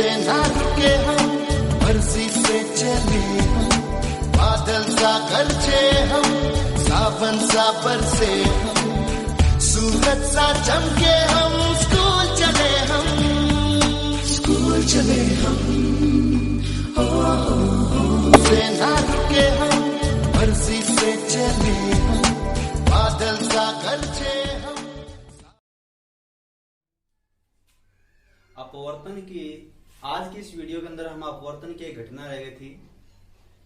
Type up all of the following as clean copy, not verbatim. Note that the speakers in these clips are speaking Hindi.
से ना रुके हम, मर्जी से चले हम, बादल सा गरजे हम, सावन सा बरसे हम, सूरज सा चमके हम, स्कूल चले हम, स्कूल चले हम, से ना रुके हम, मर्जी से चले हम, बादल सा गरजे हम। अपवर्तन की आज की इस वीडियो के अंदर हम अपवर्तन की एक घटना रह गई थी,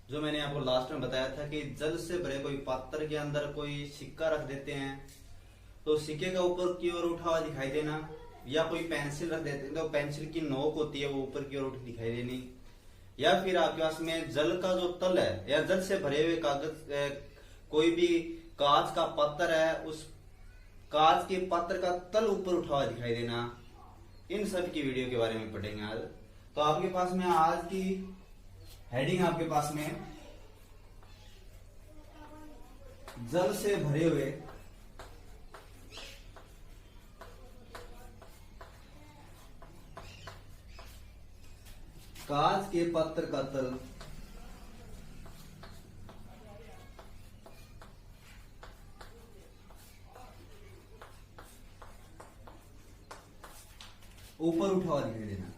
जो मैंने आपको लास्ट में बताया था कि जल से भरे कोई पात्र के अंदर कोई सिक्का रख देते हैं तो सिक्के का ऊपर की ओर उठा हुआ दिखाई देना, या कोई पेंसिल रख देते हैं तो पेंसिल की नोक होती है वो ऊपर की ओर उठी दिखाई देनी, या फिर आपके पास में जल का जो तल है या जल से भरे हुए कागज कोई भी कांच का पत्थर है उस कांच के पत्थर का तल ऊपर उठा हुआ दिखाई देना। इन सब की वीडियो के बारे में पढ़ेंगे आज। तो आपके पास में आज की हेडिंग आपके पास में जल से भरे हुए कांच के पत्थर का तल ऊपर उठा हुआ दिखाई देना।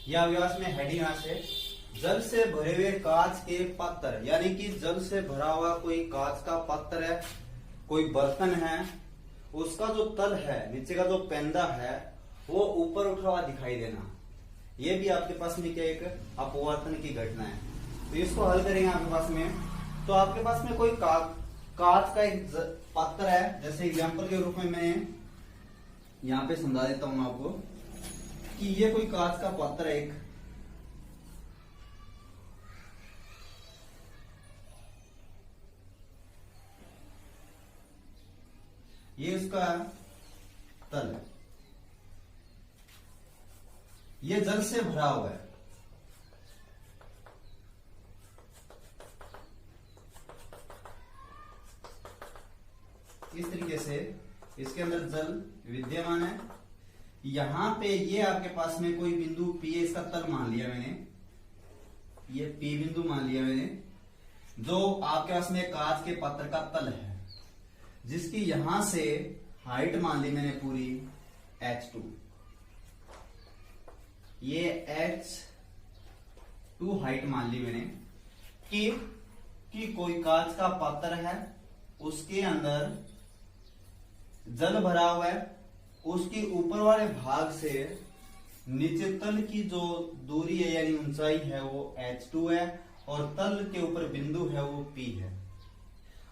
या व्यास में हेडिंग यहां से जल से भरे हुए कांच के पात्र, यानी कि जल से भरा हुआ कोई कांच का पात्र है, कोई बर्तन है, उसका जो तल है नीचे का जो पेंदा है वो ऊपर उठा हुआ दिखाई देना। ये भी आपके पास में क्या एक अपवर्तन की घटना है। तो इसको हल करेंगे आपके पास में। तो आपके पास में कोई कांच का एक पात्र है, जैसे एग्जांपल के रूप में मैं यहाँ पे समझा देता हूं आपको कि ये कोई कांच का पात्र है एक, ये उसका तल है, ये जल से भरा हुआ है। इस तरीके से इसके अंदर जल विद्यमान है। यहां पे ये आपके पास में कोई बिंदु P है, इसका तल मान लिया मैंने, ये P बिंदु मान लिया मैंने, जो आपके पास में कांच के पात्र का तल है, जिसकी यहां से हाइट मान ली मैंने पूरी h2, ये h2 हाइट मान ली मैंने कि कोई कांच का पात्र है, उसके अंदर जल भरा हुआ है, उसके ऊपर वाले भाग से नीचे तल की जो दूरी है यानी ऊंचाई है वो h2 है, और तल के ऊपर बिंदु है वो P है।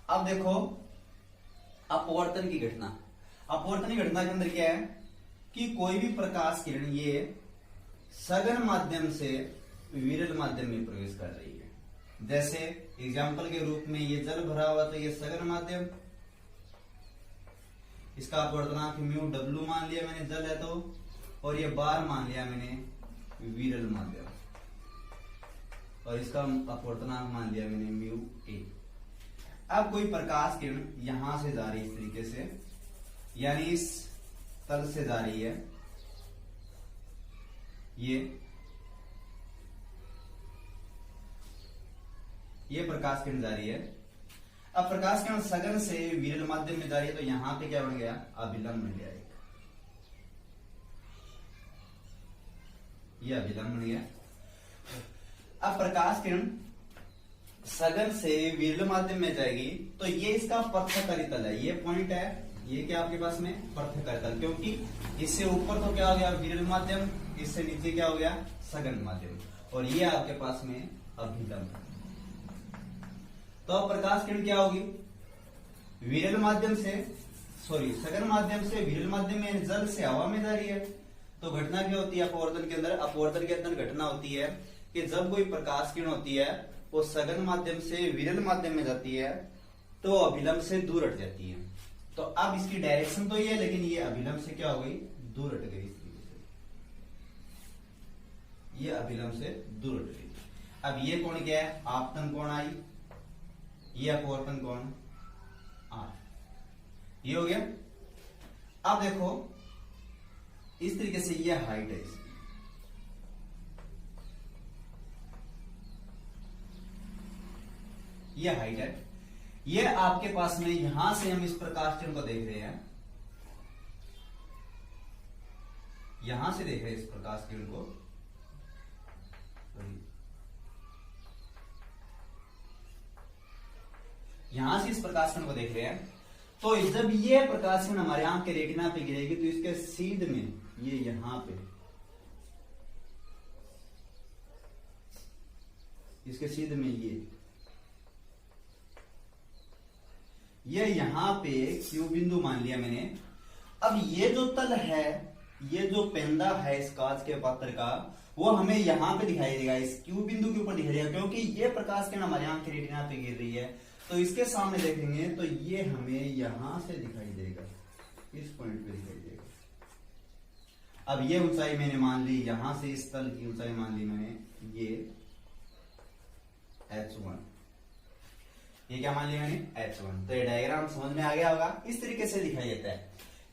अब देखो अपवर्तन की घटना, अपवर्तन की घटना के अंदर क्या है कि कोई भी प्रकाश किरण ये सघन माध्यम से विरल माध्यम में प्रवेश कर रही है। जैसे एग्जाम्पल के रूप में ये जल भरा हुआ तो ये सघन माध्यम, इसका अपवर्तनांक μw मान लिया मैंने जल है तो, और ये बार मान लिया मैंने विरल माध्यम, और इसका अपवर्तनांक मान लिया मैंने μa। अब कोई प्रकाश किरण यहां से जा रही है इस तरीके से, यानी इस तल से जा रही है, ये प्रकाश किरण जा रही है। अब प्रकाश किरण सघन से विरल माध्यम में जा रही है तो यहां पे क्या बन गया, अभिलंब बन गया एक, ये अभिलंब बन गया। अब प्रकाश किरण सघन से विरल माध्यम में जाएगी तो ये इसका पृथक्कारी तल है, ये पॉइंट है, ये क्या आपके पास में पृथक्कारी तल, क्योंकि इससे ऊपर तो क्या हो गया विरल माध्यम, इससे नीचे क्या हो गया सघन माध्यम, और ये आपके पास में अभिलंब। तो अब प्रकाश किरण क्या होगी, विरल माध्यम से सघन माध्यम से विरल माध्यम में जल से हवा में जा रही है। तो घटना क्या होती है अपवर्तन के अंदर, अपवर्तन के अंदर घटना होती है कि जब कोई प्रकाश किरण होती है वो सघन माध्यम से विरल माध्यम में जाती है तो अभिलंब से दूर हट जाती है। तो अब इसकी डायरेक्शन तो ये है, लेकिन ये अभिलंब से क्या हो गई दूर हट गई, इस तरीके से ये अभिलंब से दूर हट गई। अब ये कोण क्या है? आपतन कोण आई, ये अपवर्तन कोण आर, ये हो गया। अब देखो इस तरीके से ये हाइट है इसकी, ये हाइट है। ये आपके पास में यहां से हम इस प्रकाश किरण को देख रहे हैं, यहां से देख रहे हैं इस प्रकाश किरण को, यहां से इस प्रकाश किरण को देख रहे हैं। तो जब ये प्रकाश किरण हमारे आंख के रेटिना पे गिरेगी तो इसके सीध में ये यहां पे, इसके सीध में ये यहां पे क्यू बिंदु मान लिया मैंने। अब ये जो तल है, ये जो पेंदा है इस कांच के पात्र का, वो हमें यहां पे दिखाई देगा, इस क्यू बिंदु के ऊपर दिखाई देगा, क्योंकि ये प्रकाश किरण हमारे आंख के रेटिना पे गिर रही है। तो इसके सामने देखेंगे तो ये हमें यहां से दिखाई देगा, इस पॉइंट पे दिखाई देगा। अब ये ऊंचाई मैंने मान ली, यहां से इस तल की ऊंचाई मान ली मैंने, ये H1, ये क्या मान लिया मैंने? H1। तो ये डायग्राम समझ में आ गया होगा। इस तरीके से दिखाई देता है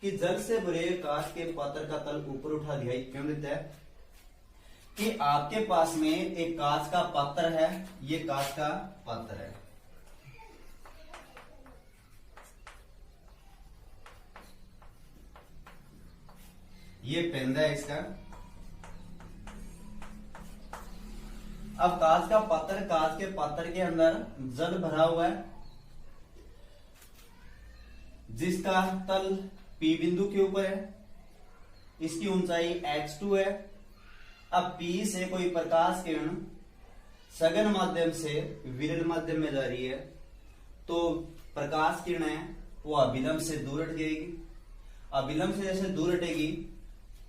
कि जल से भरे कांच के पात्र का तल ऊपर उठा दिखाई क्यों देता है? कि आपके पास में एक कांच का पात्र है, ये कांच का पात्र है, ये पेंदा है इसका। अब कांच का पात्र, कांच के पात्र के अंदर जल भरा हुआ है, जिसका तल P बिंदु के ऊपर है, इसकी ऊंचाई H2 है। अब P से कोई प्रकाश किरण सघन माध्यम से विरल माध्यम में जा रही है, तो प्रकाश किरण है वो अभिलंब से दूर हट जाएगी। अभिलंब से जैसे दूर हटेगी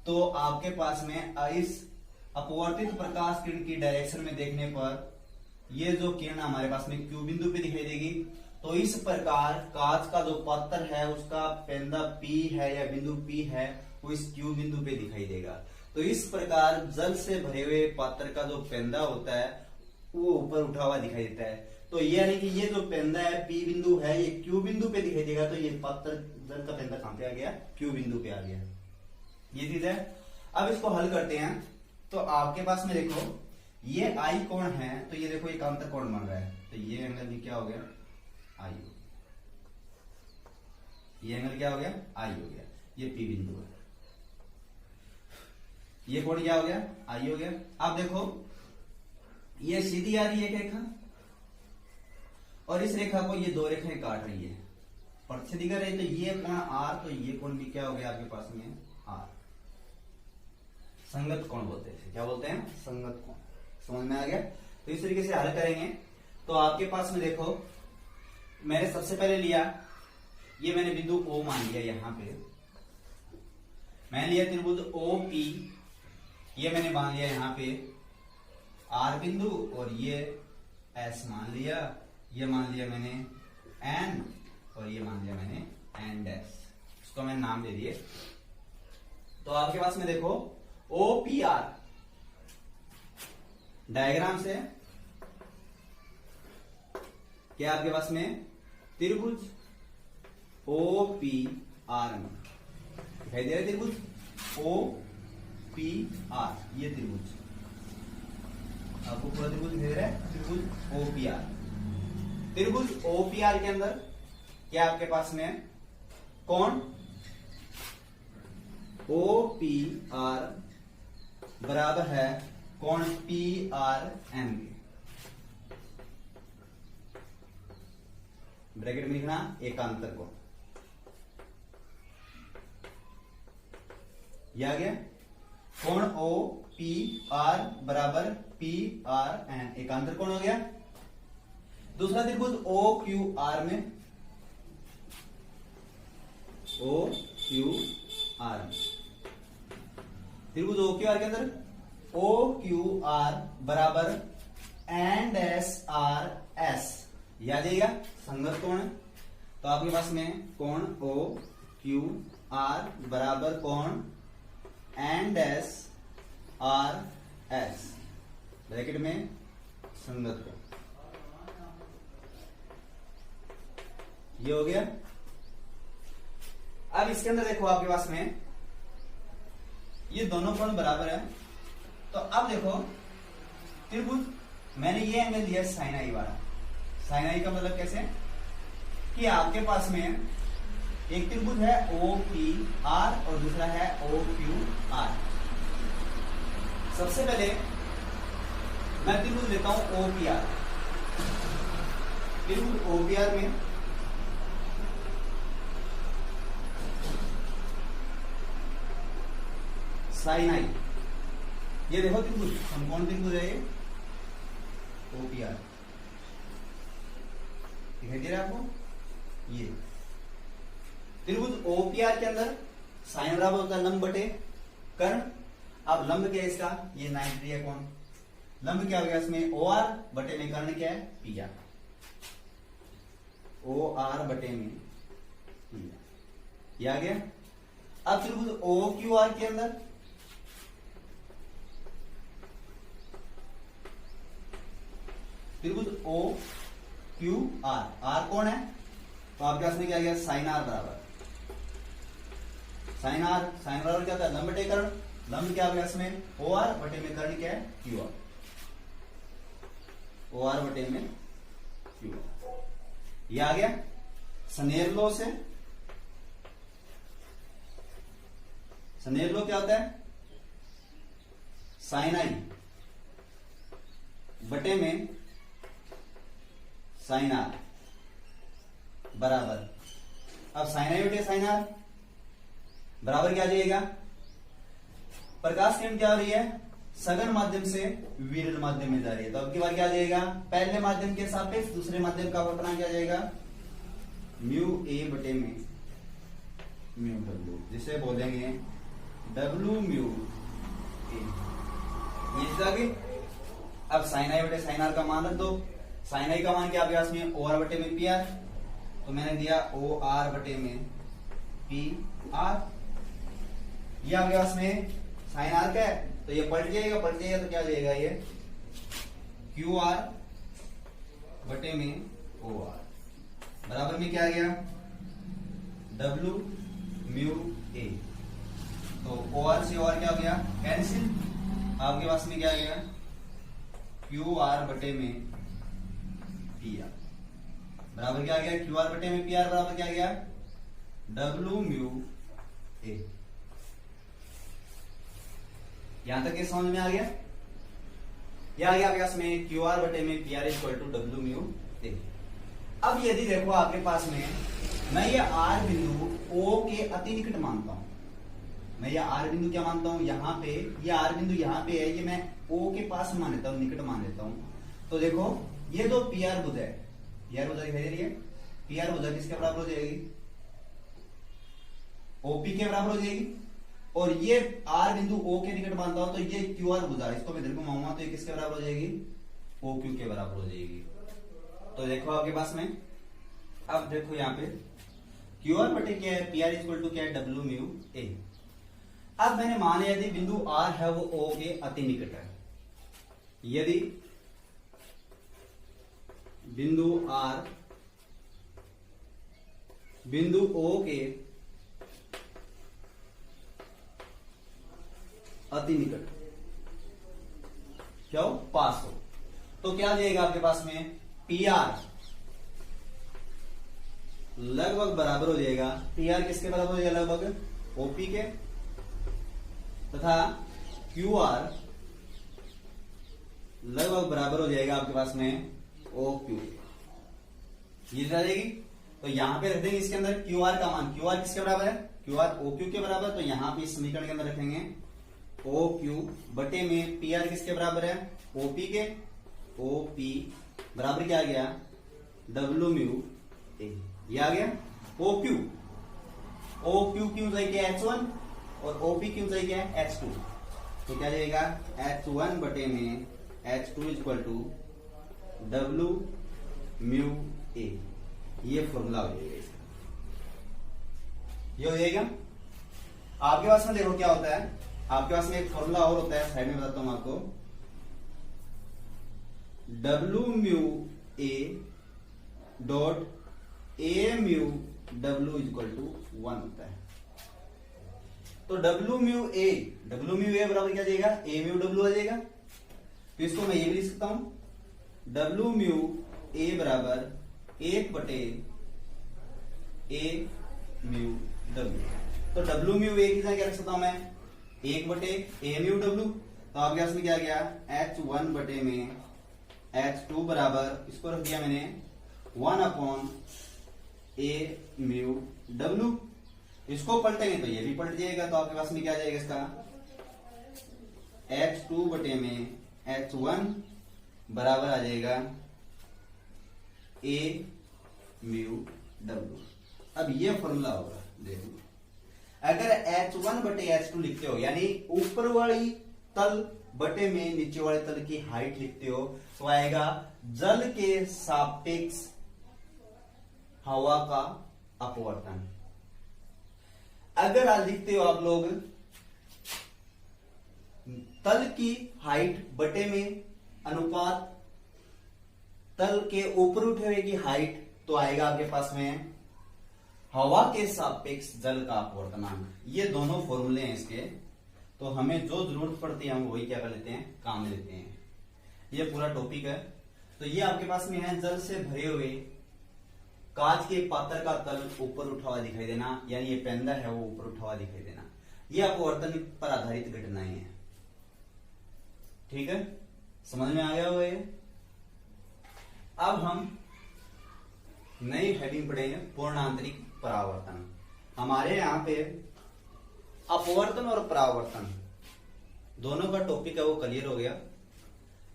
तो आपके पास में इस अपवर्तित प्रकाश किरण की डायरेक्शन में देखने पर ये जो किरण हमारे पास में क्यू बिंदु पे दिखाई देगी। तो इस प्रकार कांच का जो पात्र है उसका पेंदा P है या बिंदु P है, वो इस क्यू बिंदु पे दिखाई देगा। तो इस प्रकार जल से भरे हुए पात्र का जो पेंदा होता है वो ऊपर उठा हुआ दिखाई देता है। तो ये यानी कि ये जो पेंदा है P बिंदु है, ये क्यू बिंदु पे दिखाई देगा। तो ये पात्र जल का पेंदा कहां पे आ गया? क्यू बिंदु पे आ गया। ये चीज है। अब इसको हल करते हैं। तो आपके पास में देखो ये आई कोण है, तो ये देखो एक अंतर कोण बन रहा है, तो ये एंगल भी क्या हो गया? आई। ये एंगल क्या हो गया? आई हो गया। ये P बिंदु है, ये कोण क्या हो गया? आई हो गया। अब देखो ये सीधी आ रही है एक रेखा, और इस रेखा को ये दो रेखाएं काट रही है, पक्ष दिखा रही है। तो ये कोण R, तो ये कोण भी क्या हो गया आपके पास में? R। संगत कोण बोलते हैं, क्या बोलते हैं? संगत कोण। समझ में आ गया? तो इस तरीके से हल करेंगे। तो आपके पास में देखो मैंने सबसे पहले लिया, ये मैंने बिंदु O मान लिया, यहां पे मैंने लिया त्रिभुज OP, ये मैंने मान लिया यहां पे R बिंदु, और ये S मान लिया, ये मान लिया मैंने N, और ये मान लिया मैंने N डैश, इसको मैंने नाम दे दिए। तो आपके पास में देखो OPR डायग्राम से क्या आपके पास में त्रिभुज OPR में दिखाई दे रहा है, त्रिभुज OPR, ये त्रिभुज आपको पूरा त्रिभुज दिखाई दे रहा है, त्रिभुज OPR। त्रिभुज OPR के अंदर क्या आपके पास में कोण OPR बराबर है कोण PRN के, ब्रैकेट में लिखना एकांतर कोण, यह आ गया। कोण OPR बराबर PRN, एकांतर कोण हो गया। दूसरा त्रिभुज OQR में, OQR त्रिभुज OQR के अंदर OQR बराबर NSRS, याद आएगा, संगत कोण। तो आपके पास में कोण OQR बराबर कोण N dash R S bracket में संगत को, ये हो गया। अब इसके अंदर देखो आपके पास में ये दोनों कोण बराबर है, तो अब देखो त्रिभुज मैंने ये एंगल लिया साइन आई वाला। साइन आई का मतलब कैसे कि आपके पास में एक त्रिभुज है ओ पी आर और दूसरा है ओ क्यू आर। सबसे पहले मैं त्रिभुज लेता हूं ओ पी आर। त्रिभुज ओ पी आर में साइन आई, ये देखो त्रिभुज समकोण त्रिभुज है ये ओपीआर, दिखाई दे रहा है आपको। ये त्रिभुज ओपीआर के अंदर साइन बराबर होता है लंब बटे कर्ण। अब लंब क्या है इसका, ये 90 डिग्री है कोण। लंब क्या हो गया इसमें ओ आर बटे में कर्ण क्या है पी आर। ओ आर बटे में पी आर, ये आ गया। अब त्रिभुज ओ क्यू आर के अंदर त्रिभुज ओ क्यू आर, आर कौन है तो आपके पास में क्या गया साइन आर बराबर साइन आर। साइन बराबर क्या होता है लंब बटे कर्ण। लंब क्या हो गया इसमें ओ आर बटे में कर्ण क्या है क्यू आर। ओ आर बटे में क्यू आर, ये आ गया। स्नेल लॉ से, स्नेल लॉ क्या होता है साइन आई बटे में साइन आर बराबर, अब साइन आई बटे साइन आर बराबर क्या आ जाएगा, प्रकाश किरण क्या हो रही है सघन माध्यम से विरल माध्यम में जा रही है, तो अब की बार क्या आ जाएगा पहले माध्यम के सापेक्ष दूसरे माध्यम का अपना क्या आ जाएगा म्यू ए बटे में म्यू डब्ल्यू, जिसे बोलेंगे डब्ल्यू म्यू ए। ये अब साइन आई बटे साइन आर का मान रख दो। साइन आई का मान क्या आपके पास में ओ आर बटे में पी आर, तो मैंने दिया ओ आर बटे में पी आर। ये आपके पास में साइन आर का है तो ये पलट जाएगा तो क्या जाएगा ये क्यू आर बटे में ओ आर बराबर में क्या आ गया डब्ल्यू म्यू ए। तो ओ आर से ओ आर क्या हो गया कैंसिल, आपके पास में क्या आ गया क्यू आर बटे में पी आर बराबर क्या आ गया क्यू आर बटे में पी आर बराबर क्या आ गया डब्ल्यू म्यू ए। यहां तक ये समझ में आ गया। यह आ गया आपके पास में क्यू आर बटे में P R equal to W mu A. अब यदि देखो आपके पास में मैं ये आर बिंदु ओ के अति निकट मानता हूं, मैं ये आर बिंदु क्या मानता हूं यहाँ पे, ये आर बिंदु यहाँ पे है, ये मैं ओ के पास मान लेता हूं निकट मान लेता हूं। तो देखो ये दो पी आर भुजा है, पी आर भुजा दिखाई दे रही है, पी आर भुजा किसके बराबर हो जाएगी ओपी के बराबर हो जाएगी। और ये आर बिंदु ओ के निकट मानता हूं तो ये क्यू आर भुजा, इसको मैं इधर घुमाऊंगा तो ये किसके बराबर हो जाएगी ओ क्यू के बराबर हो जाएगी। तो देखो आपके पास में अब देखो यहाँ पे क्यू आर बटे क्या है पी आर इक्वल टू क्या है डब्ल्यू म्यू ए। अब मैंने माने यदि बिंदु आर है वो ओ के अति निकट है, यदि बिंदु आर बिंदु ओ के अति निकट क्या हो पास हो, तो क्या जाएगा आपके पास में पी आर लगभग बराबर हो जाएगा, पी आर किसके बराबर हो जाएगा लगभग ओपी के, तथा क्यू आर लगभग बराबर हो जाएगा आपके पास में ओ क्यू। ये जाएगी तो यहां पे रख देंगे इसके अंदर क्यू आर का मान, क्यू आर किसके बराबर है क्यू आर ओ क्यू के बराबर, तो यहां पे इस समीकरण के अंदर रखेंगे ओ क्यू बटे में पी आर किसके बराबर है ओपी के, ओ पी बराबर क्या आ गया डब्ल्यू म्यू ए। ये आ गया ओ क्यू क्यू जाएगा H1 और ओपी क्यू जाएगा H2, तो क्या जाएगा H1 बटे में H2 equal to W mu A. ये फॉर्मूला हो जाएगा इसका, ये हो जाएगा। आपके पास में देखो क्या होता है आपके पास में एक फॉर्मूला और होता है, साइड में बताता हूं आपको। W mu A dot A mu W equal to 1 होता है। तो डब्ल्यू म्यू ए बराबर क्या जाएगा, ए म्यू डब्ल्यू आ जाएगा। तो इसको मैं ये भी लिख सकता हूं, डब्ल्यू म्यू ए बराबर 1 बटे ए म्यू डब्ल्यू। तो डब्ल्यू म्यू ए की जगह क्या रख सकता हूं मैं, 1 बटे ए म्यू डब्ल्यू। तो आपके पास में क्या गया, H1 बटे में H2 बराबर, इसको रख दिया मैंने 1 अपॉन ए म्यू डब्ल्यू। इसको पलटेंगे तो ये भी पलट जाएगा। तो आपके पास में क्या जाएगा इसका, H2 बटे में H1 बराबर आ जाएगा ए म्यू डब्ल्यू। अब ये फॉर्मूला होगा, देखो अगर H1 बटे H2 लिखते हो, यानी ऊपर वाली तल बटे में नीचे वाले तल की हाइट लिखते हो, तो आएगा जल के सापेक्ष हवा का अपवर्तन। अगर आज लिखते हो आप लोग तल की हाइट बटे में अनुपात तल के ऊपर उठे हुए की हाइट, तो आएगा आपके पास में हवा के सापेक्ष जल का अपवर्तनांक। ये दोनों फॉर्मूले हैं इसके। तो हमें जो जरूरत पड़ती है हम वही क्या कर लेते हैं, काम में लेते हैं। ये पूरा टॉपिक है। तो ये आपके पास में है, जल से भरे हुए कांच के पात्र का तल ऊपर उठा हुआ दिखाई देना, यानी ये पेंदा है वो ऊपर उठा हुआ दिखाई देना। ये अपवर्तन पर आधारित घटनाएं हैं। ठीक है, समझ में आ गया हुआ ये। अब हम नई हेडिंग पढ़ेंगे, पूर्ण आंतरिक परावर्तन। हमारे यहां पे अपवर्तन और परावर्तन दोनों का टॉपिक है वो क्लियर हो गया,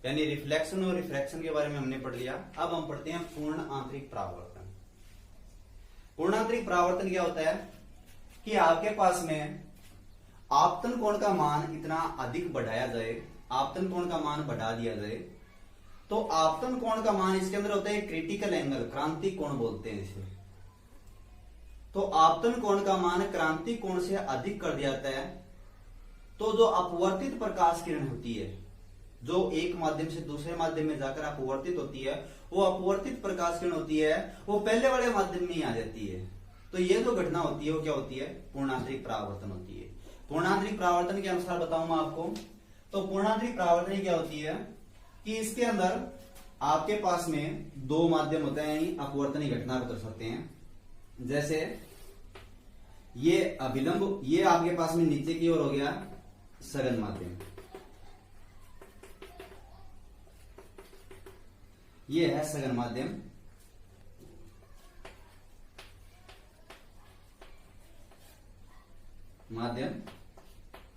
यानी रिफ्लेक्शन और रिफ्रैक्शन के बारे में हमने पढ़ लिया। अब हम पढ़ते हैं पूर्ण आंतरिक परावर्तन। पूर्ण आंतरिक परावर्तन क्या होता है कि आपके पास में आपतन कोण का मान इतना अधिक बढ़ाया जाए, आपतन कोण का मान बढ़ा दिया जाए, तो आपतन कोण का मान इसके अंदर होता है क्रिटिकल एंगल, क्रांति कोण बोलते हैं इसे। तो आपतन कोण का मान क्रांति कोण से अधिक कर दिया जाता है, तो जो अपवर्तित प्रकाश किरण होती है, जो एक माध्यम से दूसरे माध्यम में जाकर अपवर्तित होती है, वो अपवर्तित प्रकाश किरण होती है, वो पहले वाले माध्यम में ही आ जाती है। तो ये जो घटना होती है वो क्या होती है, पूर्णांतरिक परावर्तन होती है। पूर्णांतरिक परावर्तन के अनुसार बताऊं मैं आपको, तो पूर्णांतरिक परावर्तन क्या होती है कि इसके अंदर आपके पास में दो माध्यम होते हैं, यानी अपवर्तन घटना को दर्शाते हैं। जैसे ये अभिलंब, ये आपके पास में नीचे की ओर हो गया सघन माध्यम, ये है सघन माध्यम।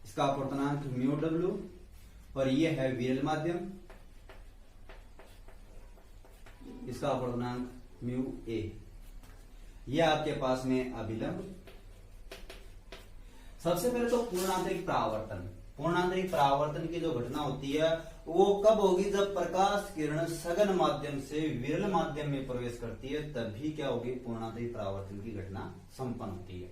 इसका अपवर्तनांक म्यू डब्ल्यू, और ये है विरल माध्यम, इसका अपवर्तनांक म्यू ए। ये आपके पास में अभिलंब। सबसे पहले तो पूर्णांतरिक परावर्तन। पूर्णांतरिक परावर्तन की जो घटना होती है वो कब होगी, जब प्रकाश किरण सघन माध्यम से विरल माध्यम में प्रवेश करती है, तभी क्या होगी, पूर्णांतरिक परावर्तन की घटना संपन्न होती है।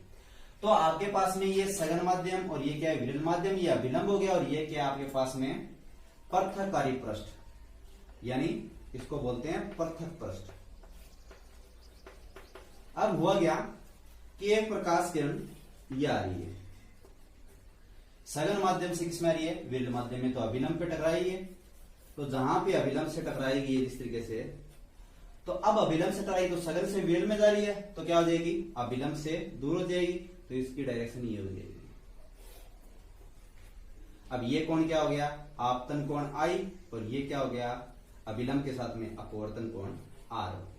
तो आपके पास में ये सघन माध्यम और ये क्या है, विरल माध्यम, ये अभिलंब हो गया, और ये क्या आपके पास में पृथककारी पृष्ठ, यानी इसको बोलते हैं पृथक पृष्ठ। अब हुआ क्या कि एक प्रकाश किरण ये आ रही है सघन माध्यम से, किसमें आ रही है, विरल माध्यम में, तो अभिलंब पे टकराएगी है। तो जहां पे अभिलंब से टकराएगी इस तरीके से, तो अब अभिलंब से टकराएगी तो सघन से विरल में जा रही है, तो क्या हो जाएगी, अभिलंब से दूर हो जाएगी, तो इसकी डायरेक्शन ये हो जाएगी। अब ये कोण क्या हो गया, आपतन कोण आई, और ये क्या हो गया, अभिलंब के साथ में अपवर्तन कोण आर हो गया।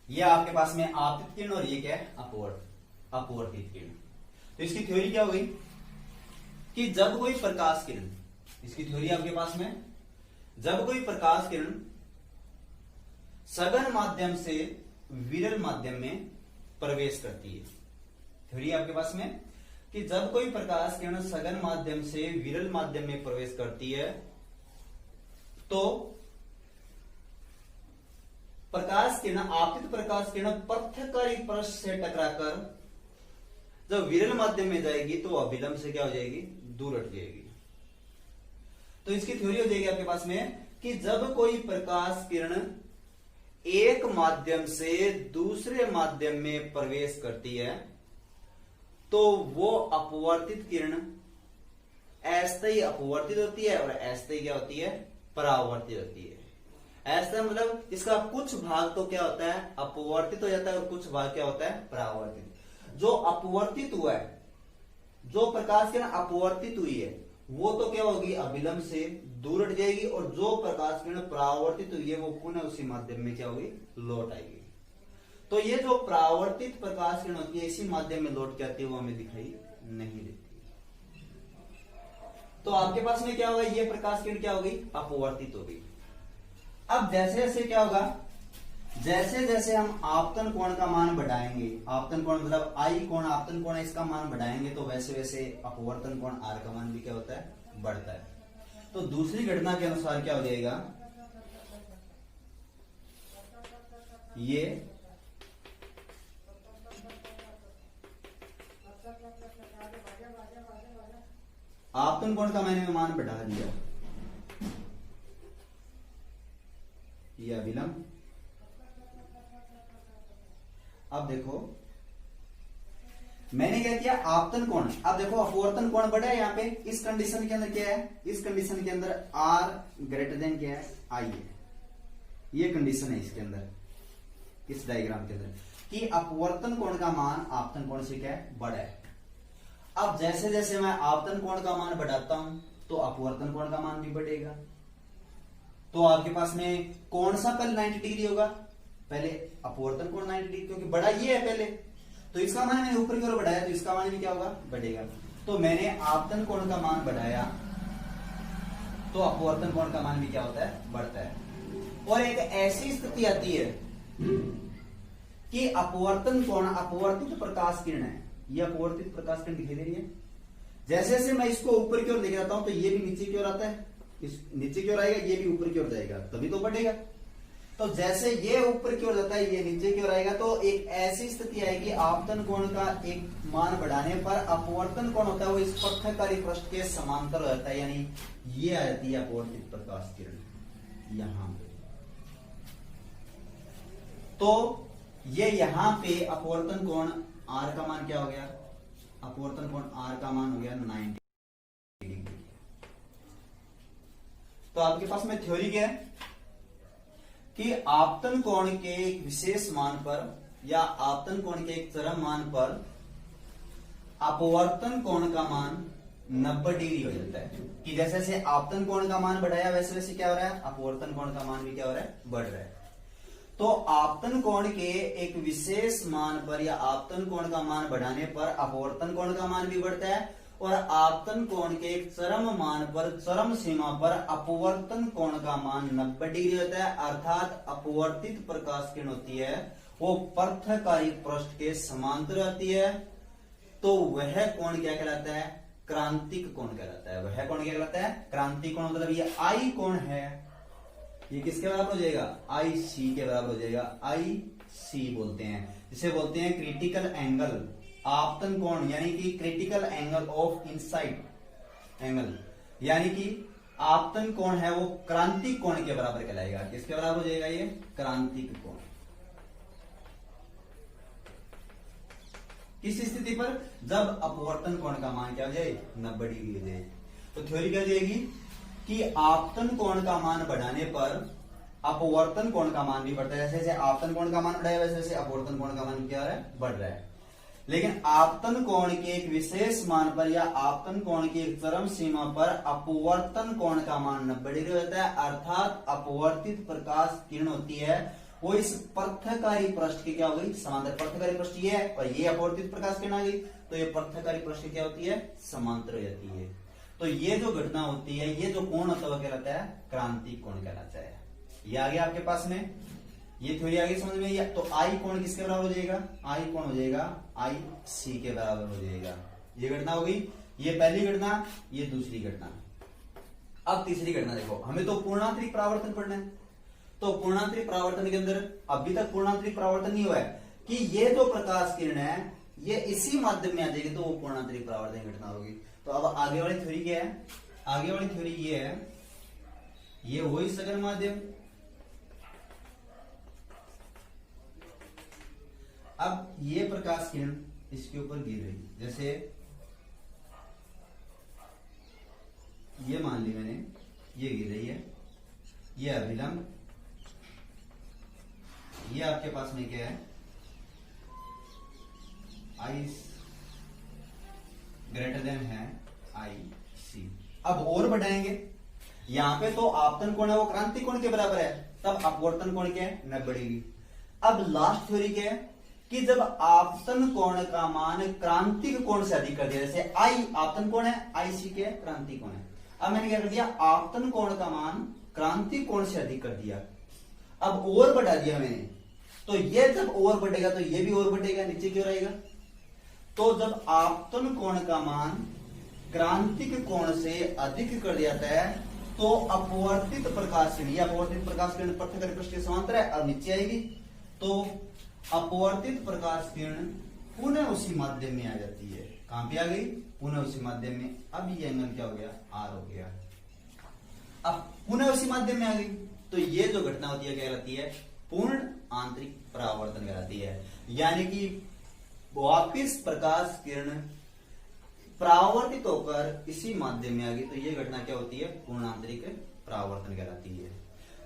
ये आपके पास में आपतित किरण, और ये क्या है, अपवर्तित किरण। तो इसकी थ्योरी क्या हो गई कि जब कोई प्रकाश किरण, इसकी थ्योरी आपके पास में, जब कोई प्रकाश किरण सघन माध्यम से विरल माध्यम में प्रवेश करती है, थ्योरी आपके पास में कि जब कोई प्रकाश किरण सघन माध्यम से विरल माध्यम में प्रवेश करती है, तो प्रकाश किरण, आपतित प्रकाश किरण पृथककारी पृष्ठ से टकराकर जब विरल माध्यम में जाएगी तो अभिलंब से क्या हो जाएगी, दूर हट जाएगी। तो इसकी थ्योरी हो जाएगी आपके पास में कि जब कोई प्रकाश किरण एक माध्यम से दूसरे माध्यम में प्रवेश करती है तो वो अपवर्तित किरण अस्थायी अपवर्तित होती है और अस्थायी क्या होती है, परावर्तित होती है। अस्थायी मतलब इसका कुछ भाग तो क्या होता है, अपवर्तित हो जाता है और कुछ भाग क्या होता है, परावर्तित। जो अपवर्तित हुआ है, जो प्रकाश किरण अपवर्तित हुई है वो तो क्या होगी, अभिलंब से दूर हट जाएगी, और जो प्रकाश किरण परावर्तित हुई है वो पुनः उसी माध्यम में क्या होगी, लौट आएगी। तो ये जो परावर्तित प्रकाश किरण होती है इसी माध्यम में लौट के आती है, वो हमें दिखाई नहीं देती। तो आपके पास में क्या होगा, ये प्रकाश किरण क्या होगी, अपवर्तित होगी। अब जैसे जैसे क्या होगा, जैसे जैसे हम आपतन कोण का मान बढ़ाएंगे, आपतन कोण मतलब आई कोण आपतन कोण इसका मान बढ़ाएंगे तो वैसे वैसे अपवर्तन कोण आर का मान भी क्या होता है, बढ़ता है। तो दूसरी घटना के अनुसार क्या हो जाएगा, ये आपतन कोण का मैंने मान बढ़ा दिया, ये अभिलंब। अब देखो मैंने क्या किया, आपतन कोण, अब देखो अपवर्तन कोण बढ़ा है यहाँ पे, इस कंडीशन के अंदर क्या है, इस कंडीशन के अंदर आर ग्रेटर देन क्या है, आई है। ये कंडीशन है इसके अंदर, इस डायग्राम के अंदर, कि अपवर्तन कोण का मान आपतन कोण से क्या है, बड़ा है। अब जैसे जैसे मैं आपतन कोण का मान बढ़ाता हूं तो अपवर्तन कोण का मान भी बढ़ेगा। तो आपके पास में कौन सा पहले 90 डिग्री होगा, पहले अपवर्तन कोण 90 डिग्री, क्योंकि बड़ा ये है पहले, तो इसका मान मैंने ऊपर की ओर बढ़ाया तो इसका मान भी क्या होगा, बढ़ेगा। तो मैंने आपतन कोण का मान बढ़ाया तो अपवर्तन कोण का मान भी क्या होता है, बढ़ता है। और एक ऐसी स्थिति आती है कि अपवर्तन कोण अपवर्तित प्रकाश किरण है, ये अपवर्तित प्रकाश किरण दिखाई दे रही है, जैसे जैसे मैं इसको ऊपर की ओर लेके जाता हूं तो ये भी नीचे की ओर आता है, इस नीचे की ओर आएगा, ये भी ऊपर की ओर जाएगा, तभी तो बढ़ेगा। तो जैसे ये ऊपर की ओर जाता है ये नीचे की ओर आएगा, तो एक ऐसी स्थिति आएगी आपतन कोण का एक मान बढ़ाने पर अपवर्तन कोण होता है वो इस पृथक्कारी पृष्ठ के समांतर हो जाता है, यानी ये आ जाती है अपवर्तित प्रकाश किरण यहां पे। तो ये यहां पे अपवर्तन कोण आर का मान क्या हो गया, अपवर्तन कोण आर का मान हो गया 90 डिग्री। तो आपके पास में थ्योरी क्या है कि आपतन कोण के एक विशेष मान पर या आपतन कोण के एक चरम मान पर अपवर्तन कोण का मान 90 डिग्री हो जाता है। कि जैसे जैसे आपतन कोण का मान बढ़ाया वैसे वैसे क्या हो रहा है, अपवर्तन कोण का मान भी क्या हो रहा है, बढ़ रहा है। तो आपतन कोण के एक विशेष मान पर या आपतन कोण का मान बढ़ाने पर अपवर्तन कोण का मान भी बढ़ता है, और आपतन कोण के एक चरम मान पर, चरम सीमा पर अपवर्तन कोण का मान 90 डिग्री होता है। अर्थात अपवर्तित प्रकाश किरण होती है वो पृथक्कारी पृष्ठ के समांतर आती है, तो वह कोण क्या कहलाता है, क्रांतिक कोण कहलाता है। वह कोण क्या कहलाता है, क्रांतिक कोण। मतलब ये आई कोण है, ये किसके बराबर हो जाएगा, आई सी के बराबर हो जाएगा। आई सी बोलते हैं, जिसे बोलते हैं क्रिटिकल एंगल, आपतन कोण, यानी कि critical angle of inside angle, यानी कि आपतन कोण है वो क्रांतिक कोण के बराबर कहलाएगा। किसके बराबर हो जाएगा, ये क्रांतिक कोण। किस स्थिति पर, जब अपवर्तन कोण का मान क्या हो जाए, 90 डिग्री हो जाए। तो थ्योरी क्या हो जाएगी कि आपतन कोण का मान बढ़ाने पर अपवर्तन कोण का मान भी बढ़ता है। जैसे जैसे आपतन कोण का मान बढ़ाया वैसे वैसे अपवर्तन कोण का मान क्या है, बढ़ रहा है। लेकिन आपतन कोण के एक विशेष मान पर या आपतन कोण की एक चरम सीमा पर अपवर्तन कोण का मान 90 डिग्री होता है। अर्थात अपवर्तित प्रकाश किरण होती है वो इस पृथक्कारी पृष्ठ की क्या हो गई, समांतर। पृथक्कारी पृष्ठ ये है और ये अपवर्तित प्रकाश किरण आ गई, तो ये पृथक्कारी पृष्ठ क्या होती है, समांतर हो जाती है। तो ये जो घटना होती है, ये जो कोण होता है कहलाता है क्रांतिक कोण कहलाता है। ये आ गया आपके पास में, ये थ्योरी आ गई समझ में। तो आई कोण किसके बराबर हो जाएगा, आई कोण हो जाएगा आई सी के बराबर हो जाएगा। ये घटना हो गई, ये पहली घटना, ये दूसरी घटना। अब तीसरी घटना देखो, हमें तो पूर्णांतरिक परावर्तन पढ़ना है। तो पूर्णांतरिक परावर्तन के अंदर अभी तक पूर्णांतरिक परावर्तन नहीं हुआ है कि ये जो प्रकाश किरण है ये इसी माध्यम में आ जाएगी तो वो पूर्णांतरिक परावर्तन घटना होगी। तो अब आगे वाली थ्योरी क्या है? आगे वाली थ्योरी ये है, ये वही सघन माध्यम, अब ये प्रकाश किरण इसके ऊपर गिर रही, जैसे ये मान ली मैंने, ये गिर रही है, ये अभिलंब, ये आपके पास में क्या है, आई ग्रेटर देन है आई सी। अब और बढ़ाएंगे, यहां पे तो आपतन कोण है वो क्रांति कोण के बराबर है, तब अपवर्तन कोण क्या है, न बढ़ेगी। अब लास्ट थ्योरी क्या है कि जब आपतन कोण का मान क्रांतिक कोण से अधिक कर दिया, जैसे आई आपतन कोण है, आई सी के क्रांति कोण है, अब मैंने क्या कर दिया, आपतन कोण का मान क्रांतिक कोण से अधिक कर दिया, अब और बढ़ा दिया मैंने, तो ये जब और बढ़ेगा तो ये भी और बढ़ेगा, नीचे क्यों रहेगा? तो जब आपतन कोण का मान क्रांतिक कोण से अधिक कर दिया जाता है तो अपवर्तित प्रकाश किरण, अपवर्तित प्रकाश किरण पृथ्वी पृष्ठ के समांतर है, अब नीचे आएगी, तो अपवर्तित प्रकाश किरण पुनः उसी माध्यम में आ जाती है। कहां पे आ गई? पुनः उसी माध्यम में। अब ये एंगल क्या हो गया? आर हो गया। अब पुनः उसी माध्यम में आ गई तो ये जो घटना होती है क्या कहलाती है? पूर्ण आंतरिक परावर्तन कहलाती है। यानी कि वापिस प्रकाश किरण परावर्तित होकर इसी माध्यम में आ गई तो ये घटना क्या होती है? पूर्ण आंतरिक परावर्तन कहलाती है।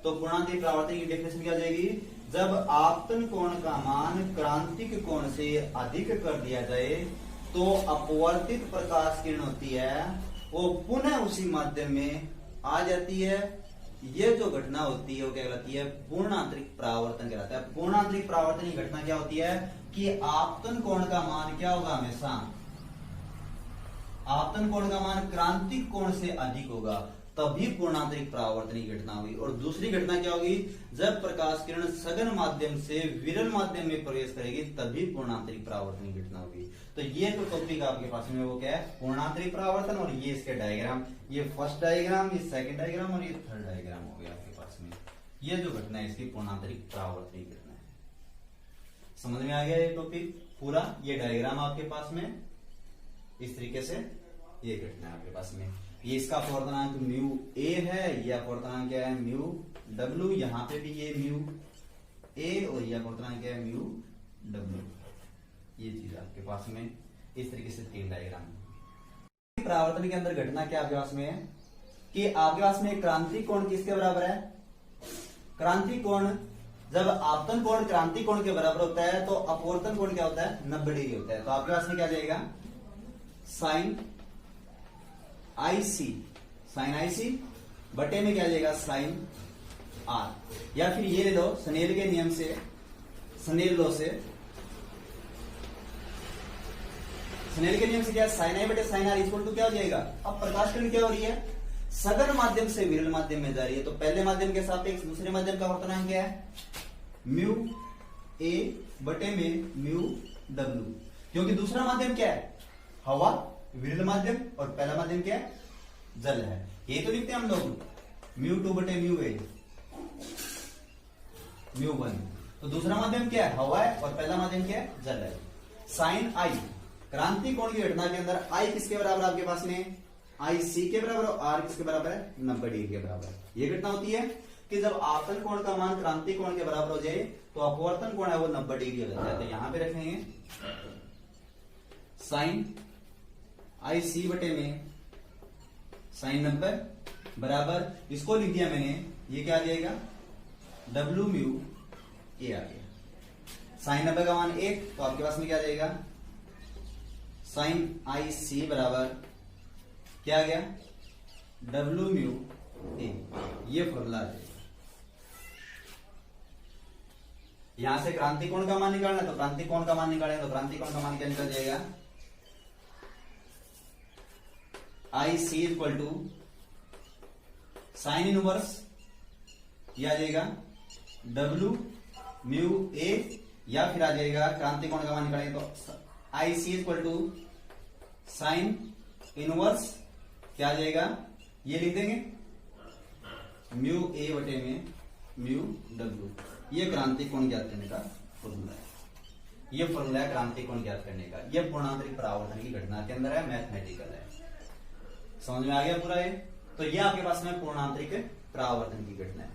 तो पूर्णांतरिक परावर्तन की डेफिनेशन क्या हो जाएगी? जब आपतन कोण का मान क्रांतिक कोण से अधिक कर दिया जाए तो अपवर्तित प्रकाश किरण होती है वो पुनः उसी माध्यम में आ जाती है। ये जो घटना होती है वो क्या कहलाती है? पूर्ण आंतरिक परावर्तन कहलाता है। पूर्ण आंतरिक परावर्तन की घटना क्या होती है कि आपतन कोण का मान क्या होगा? हमेशा आपतन कोण का मान क्रांतिक कोण से अधिक होगा, तभी पूर्णांतरिक परावर्तन की घटना होगी। और दूसरी घटना क्या होगी? जब प्रकाश किरण सघन माध्यम से विरल माध्यम में प्रवेश करेगी तभी पूर्णांतरिक परावर्तन की घटना होगी। तो ये तो टॉपिक आपके पास में वो क्या है? पूर्णांतरिक परावर्तन। और ये इसके डायग्राम, ये फर्स्ट डायग्राम, ये सेकंड डायग्राम और ये थर्ड डायग्राम हो गया आपके पास में। ये जो घटना है इसकी पूर्णांतरिक परावर्तन की घटना है। समझ में आ गया ये टॉपिक पूरा? ये डायग्राम आपके पास में इस तरीके से ये घटना है आपके पास में। ये इसका अपवर्तनांक म्यू ए है, ये अपवर्तनांक क्या है? Mu W. यहाँ पे भी ये म्यू ए और ये अपवर्तनांक क्या है? Mu W. ये चीज आपके पास में इस तरीके से तीन डायग्राम। परावर्तन के अंदर घटना क्या आपके पास में है कि आपके पास में क्रांति कोण किसके बराबर है? क्रांति कोण, जब आपतन कोण क्रांति कोण के बराबर होता है तो अपवर्तन कोण क्या होता है? 90 डिग्री होता है। तो आपके पास में क्या जाएगा? साइन आई सी, साइन आई सी बटे में क्या जाएगा? Sine R. या फिर ये ले लो स्नेल के नियम से, स्नेल लॉ से, स्नेल के नियम से क्या? साइन आई बटे साइन आर इक्वल टू क्या हो जाएगा? अब प्रकाश किरण क्या हो रही है? सघन माध्यम से विरल माध्यम में जा रही है, तो पहले माध्यम के सापेक्ष दूसरे माध्यम का अपवर्तनांक क्या है? म्यू ए बटे में म्यू डब्ल्यू। क्योंकि दूसरा माध्यम क्या है? हवा, विरल माध्यम, और पहला माध्यम क्या है? जल है। ये तो लिखते हैं हम लोग म्यू टू बटे म्यू ए, म्यू वन। तो दूसरा माध्यम क्या है? हवा है, और पहला माध्यम क्या है? जल है। साइन आई, क्रांति कोण की घटना के अंदर आई किसके बराबर आपके पास में? आई सी के बराबर, और आर किसके बराबर है? 90 डिग्री के बराबर। ये घटना होती है कि जब आपतन कोण का मान क्रांति कोण के बराबर हो जाए तो अपवर्तन कोण है वो 90 डिग्री हो जाता है। तो यहां पे रखेंगे साइन आई सी बटे में साइन 90 बराबर, इसको लिख दिया मैंने, ये क्या आ जाएगा? डब्ल्यू म्यू ए आ गया। साइन 90 का मान 1, तो आपके पास में क्या आ जाएगा? साइन आई सी बराबर क्या आ गया? W mu A. ये फॉर्मूला आ जाएगा। यहां से क्रांति कोण का मान निकालना है तो क्रांति कोण का मान निकालें, तो क्रांति कोण का मान क्या निकल जाएगा? आई सी इक्वल टू साइन इनवर्स, यह आ जाएगा डब्ल्यू म्यू ए, या फिर आ जाएगा क्रांति कोण का मान निकालेंगे तो आई सी इक्वल टू साइन इनवर्स क्या आ जाएगा? ये लिख देंगे म्यू ए बटे में म्यू डब्ल्यू। ये क्रांति कोण ज्ञात करने का फॉर्मूला है। ये फॉर्मूला है क्रांतिक कोण ज्ञात करने का। ये पूर्णांतरिक परावर्तन की घटना के अंदर है, मैथमेटिकल है। समझ में आ गया पूरा ये? तो ये आपके पास में पूर्णांतरिक परावर्तन की घटना है।